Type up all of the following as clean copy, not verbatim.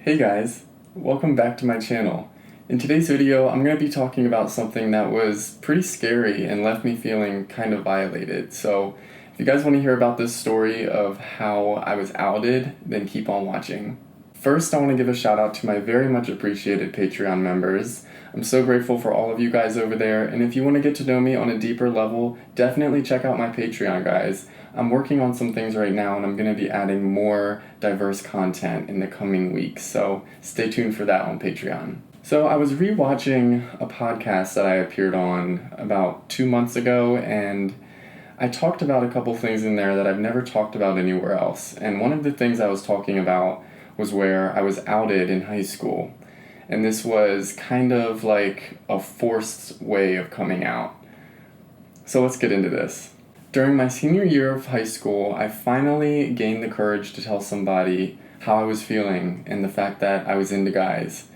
Hey guys, welcome back to my channel. In today's video, I'm going to be talking about something that was pretty scary and left me feeling kind of violated. So if you guys want to hear about this story of how I was outed, then keep on watching. First, I want to give a shout out to my very much appreciated Patreon members. I'm so grateful for all of you guys over there, and if you want to get to know me on a deeper level, definitely check out my Patreon, guys. I'm working on some things right now, and I'm going to be adding more diverse content in the coming weeks, so stay tuned for that on Patreon. So I was rewatching a podcast that I appeared on about 2 months ago, and I talked about a couple things in there that I've never talked about anywhere else. And one of the things I was talking about was where I was outed in high school. And this was kind of like a forced way of coming out. So let's get into this. During my senior year of high school, I finally gained the courage to tell somebody how I was feeling and the fact that I was into guys.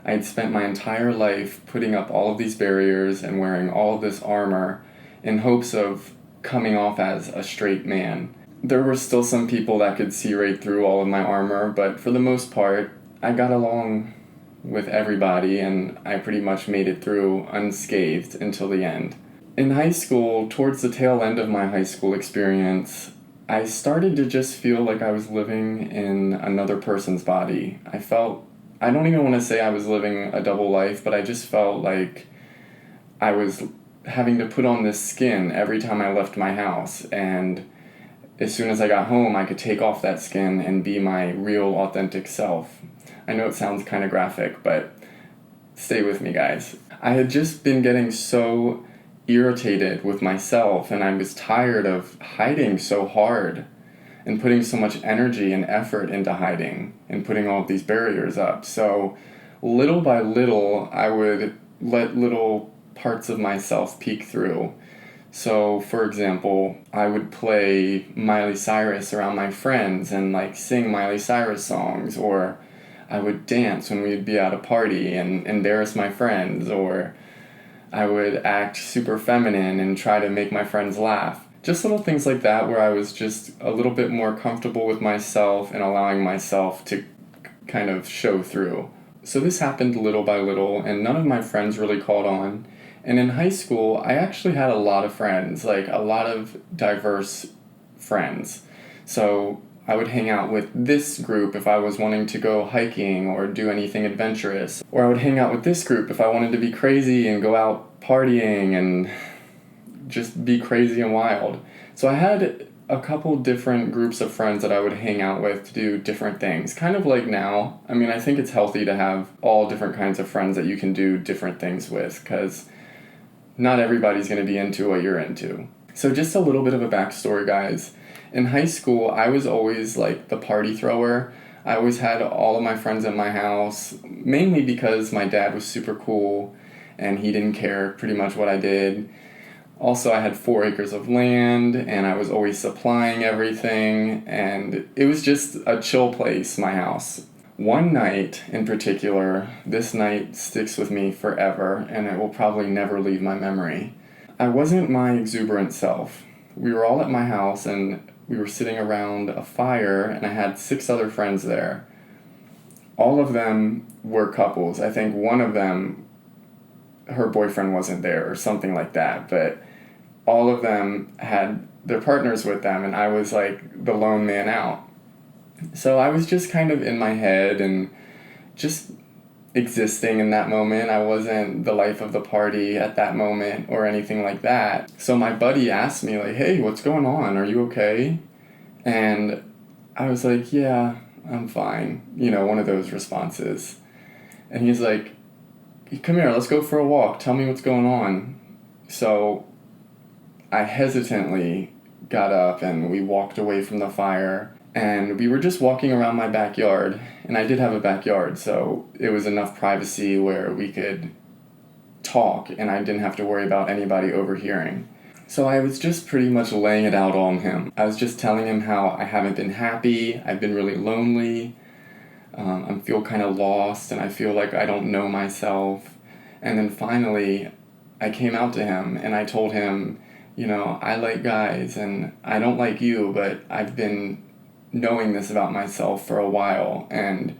I had spent my entire life putting up all of these barriers and wearing all of this armor in hopes of coming off as a straight man. There were still some people that could see right through all of my armor, but for the most part, I got along with everybody and I pretty much made it through unscathed until the end. In high school, towards the tail end of my high school experience, I started to just feel like I was living in another person's body. I don't even want to say I was living a double life, but I just felt like I was having to put on this skin every time I left my house, and as soon as I got home, I could take off that skin and be my real, authentic self. I know it sounds kind of graphic, but stay with me, guys. I had just been getting so irritated with myself, and I was tired of hiding so hard and putting so much energy and effort into hiding and putting all of these barriers up. So little by little, I would let little parts of myself peek through. So, for example, I would play Miley Cyrus around my friends and sing Miley Cyrus songs, or I would dance when we'd be at a party and embarrass my friends, or I would act super feminine and try to make my friends laugh. Just little things like that where I was just a little bit more comfortable with myself and allowing myself to kind of show through. So this happened little by little, and none of my friends really caught on. And in high school, I actually had a lot of friends, a lot of diverse friends. So I would hang out with this group if I was wanting to go hiking or do anything adventurous. Or I would hang out with this group if I wanted to be crazy and go out partying and just be crazy and wild. So I had a couple different groups of friends that I would hang out with to do different things. Kind of like now. I mean, I think it's healthy to have all different kinds of friends that you can do different things with, because not everybody's going to be into what you're into. So just a little bit of a backstory, guys. In high school, I was always the party thrower. I always had all of my friends at my house, mainly because my dad was super cool and he didn't care pretty much what I did. Also, I had 4 acres of land and I was always supplying everything, and it was just a chill place, my house. One night in particular, this night sticks with me forever, and it will probably never leave my memory. I wasn't my exuberant self. We were all at my house, and we were sitting around a fire, and I had 6 other friends there. All of them were couples. I think one of them, her boyfriend wasn't there or something like that, but all of them had their partners with them, and I was the lone man out. So I was just kind of in my head and just existing in that moment. I wasn't the life of the party at that moment or anything like that. So my buddy asked me hey, what's going on? Are you okay? And I was like, yeah, I'm fine. One of those responses. And he's like, come here, let's go for a walk. Tell me what's going on. So I hesitantly got up and we walked away from the fire. And we were just walking around my backyard, and I did have a backyard, so it was enough privacy where we could talk, and I didn't have to worry about anybody overhearing. So I was just pretty much laying it out on him. I was just telling him how I haven't been happy, I've been really lonely, I feel kind of lost, and I feel like I don't know myself. And then finally, I came out to him, and I told him, I like guys, and I don't like you, but I've been knowing this about myself for a while, and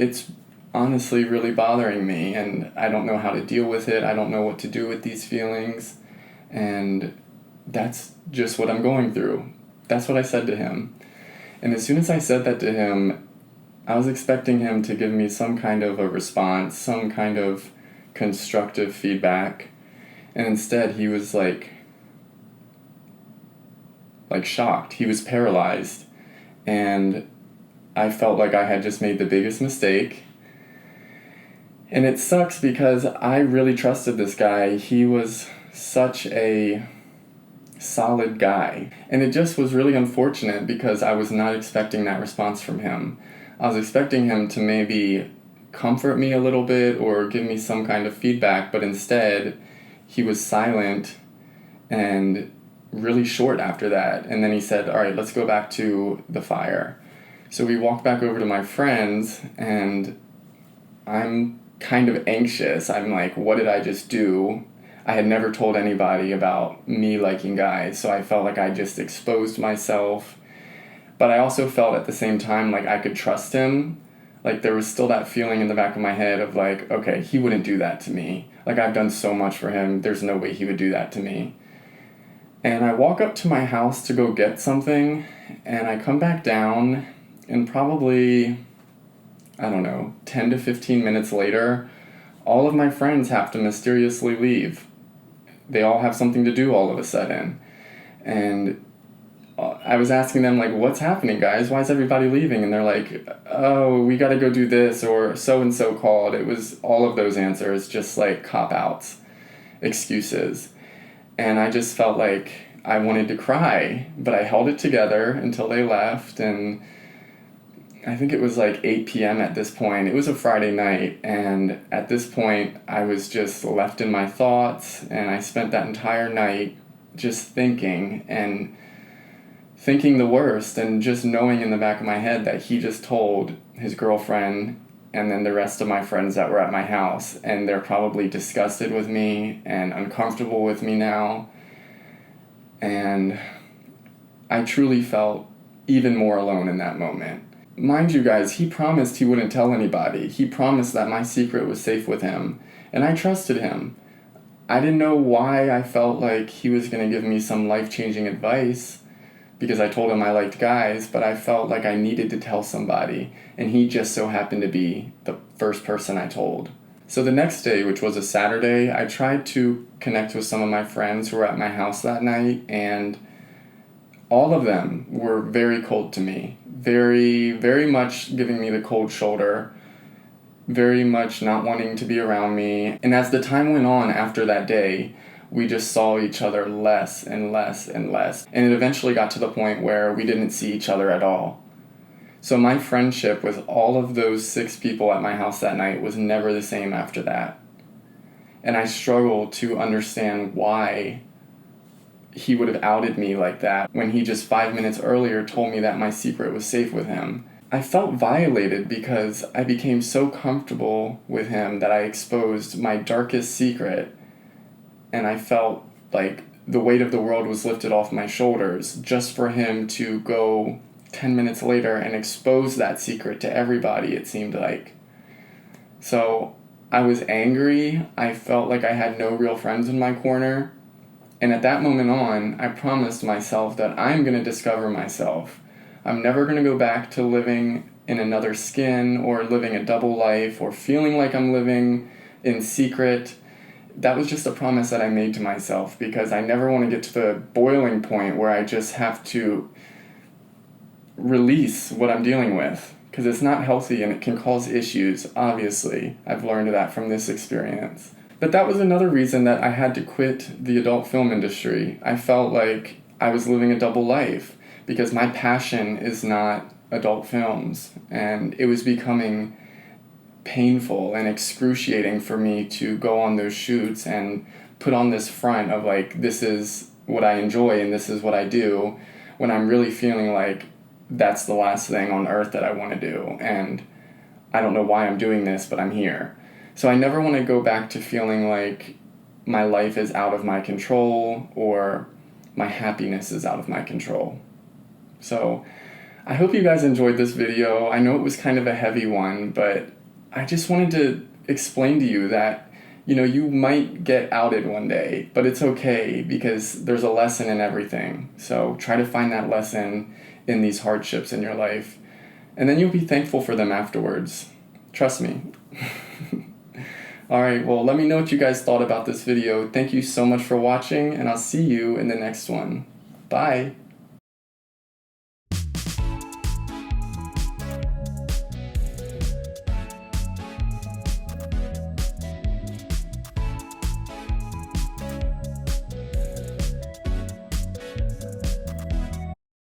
it's honestly really bothering me, and I don't know how to deal with it. I don't know what to do with these feelings, and that's just what I'm going through. That's what I said to him. And as soon as I said that to him, I was expecting him to give me some kind of a response, some kind of constructive feedback, and instead he was like shocked. He was paralyzed, and I felt like I had just made the biggest mistake. And it sucks because I really trusted this guy. He was such a solid guy. And it just was really unfortunate because I was not expecting that response from him. I was expecting him to maybe comfort me a little bit or give me some kind of feedback, but instead he was silent and really short after that. And then he said, all right, let's go back to the fire. So we walked back over to my friends, and I'm kind of anxious. I'm like, what did I just do? I had never told anybody about me liking guys, so I felt like I just exposed myself. But I also felt at the same time like I could trust him. Like there was still that feeling in the back of my head of like, okay, he wouldn't do that to me. Like I've done so much for him, there's no way he would do that to me. And I walk up to my house to go get something, and I come back down, and probably, I don't know, 10 to 15 minutes later, all of my friends have to mysteriously leave. They all have something to do all of a sudden. And I was asking them, like, what's happening, guys? Why is everybody leaving? And they're like, oh, we got to go do this, or so-and-so called. It was all of those answers, just like cop-outs, excuses. And I just felt like I wanted to cry, but I held it together until they left, and I think it was like 8 p.m. at this point. It was a Friday night, and at this point, I was just left in my thoughts, and I spent that entire night just thinking the worst, and just knowing in the back of my head that he just told his girlfriend and then the rest of my friends that were at my house, and they're probably disgusted with me and uncomfortable with me now. And I truly felt even more alone in that moment. Mind you guys, he promised he wouldn't tell anybody. He promised that my secret was safe with him, and I trusted him. I didn't know why I felt like he was going to give me some life-changing advice, because I told him I liked guys, but I felt like I needed to tell somebody, and he just so happened to be the first person I told. So the next day, which was a Saturday, I tried to connect with some of my friends who were at my house that night, and all of them were very cold to me. Very, very much giving me the cold shoulder, very much not wanting to be around me. And as the time went on after that day, we just saw each other less and less and less. And it eventually got to the point where we didn't see each other at all. So my friendship with all of those 6 people at my house that night was never the same after that. And I struggled to understand why he would have outed me like that when he just 5 minutes earlier told me that my secret was safe with him. I felt violated because I became so comfortable with him that I exposed my darkest secret, and I felt like the weight of the world was lifted off my shoulders just for him to go 10 minutes later and expose that secret to everybody, it seemed like. So I was angry. I felt like I had no real friends in my corner. And at that moment on, I promised myself that I'm going to discover myself. I'm never going to go back to living in another skin or living a double life or feeling like I'm living in secret. That was just a promise that I made to myself because I never want to get to the boiling point where I just have to release what I'm dealing with, because it's not healthy and it can cause issues, obviously. I've learned that from this experience. But that was another reason that I had to quit the adult film industry. I felt like I was living a double life because my passion is not adult films, and it was becoming painful and excruciating for me to go on those shoots and put on this front of like, this is what I enjoy and this is what I do, when I'm really feeling like that's the last thing on earth that I want to do, and I don't know why I'm doing this, but I'm here. So I never want to go back to feeling like my life is out of my control or my happiness is out of my control. So I hope you guys enjoyed this video. I know it was kind of a heavy one, but I just wanted to explain to you that, you might get outed one day, but it's okay because there's a lesson in everything. So try to find that lesson in these hardships in your life, and then you'll be thankful for them afterwards. Trust me. Alright, well, let me know what you guys thought about this video. Thank you so much for watching, and I'll see you in the next one. Bye!